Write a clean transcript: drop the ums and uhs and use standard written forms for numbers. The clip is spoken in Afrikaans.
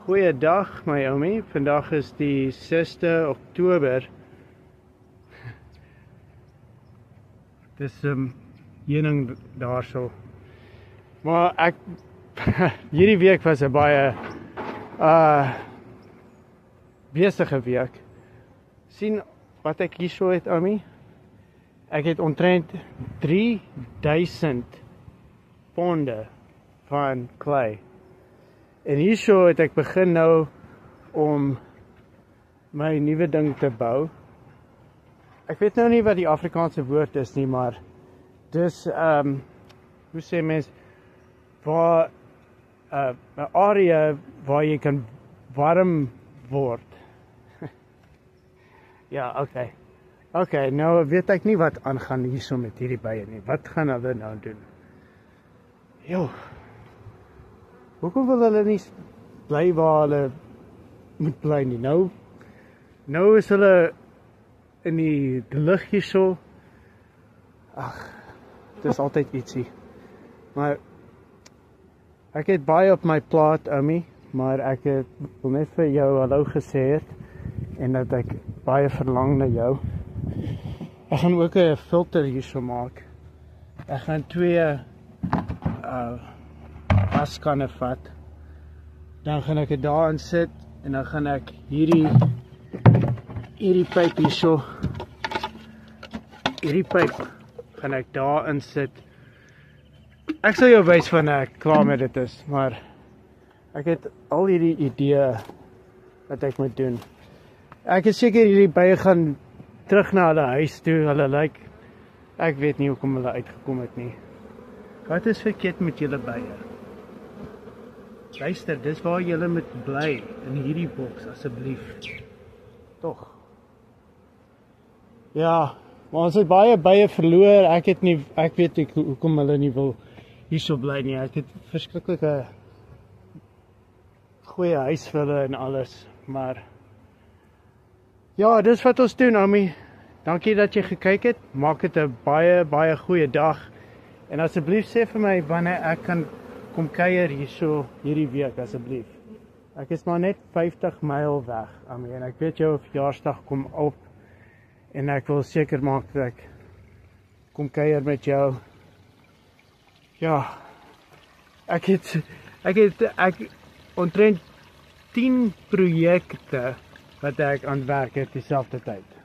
Goeiedag my oomie, vandag is die 6de Oktober. Dis heuning daarso. Maar ek hierdie week was 'n baie besige week. Sien wat ek hierso het, oomie? Ek het omtrent 3000 ponde van klei. En hierso het ek begin nou om my nuwe ding te bou. Ek weet nou nie wat die Afrikaanse woord is nie, maar dis hoe sê mens, waar 'n area waar jy kan warm word. Ja, okay, nou weet ek nie wat aangaan hierso met hierdie bye nie. Wat gaan hulle nou doen? Jo. Hoekom wil hulle nie bly waar hulle moet bly nie? Nou is hulle in die lug hierso. Ag, dit is altyd ietsie. Maar ek het baie op my plaat, oomie, maar ek wil net vir jou hallo gesê het en dat ek baie verlang na jou. Ek gaan ook 'n filter hierso maak. Ek gaan 2 waskanne vat. Dan gaan ek dit daarin sit en dan gaan ek hierdie pyp hierso. Hierdie pyp gaan ek daarin sit. Ek sal jou wys wanneer ek klaar met dit is, maar ek het al hierdie idee wat ek moet doen. Ek is seker hierdie bye gaan terug na hulle huis toe. Hulle ek weet nie hoekom hulle uitgekom het nie. Wat is verkeerd met julle bye? Luister, dis waar julle moet bly, in hierdie boks asseblief. Tog. Ja, maar ons het baie bye verloor. Ek weet nie hoekom hulle nie wil hierso bly nie. Ek het verskriklike goeie huis vir hulle en alles, maar ja, dis wat ons doen, oomie. Dankie dat jy gekyk het. Maak dit 'n baie goeie dag. En asseblief sê vir my wanneer ek kan kom kuier hierso hierdie week asseblief. Ek is maar net 50 myl weg, oomie, en ek weet jou verjaarsdag kom op en ek wil seker maak dat ek kom kuier met jou. Ja. Ek het omtrent 10 projekte wat ek aan werk het dieselfde tyd.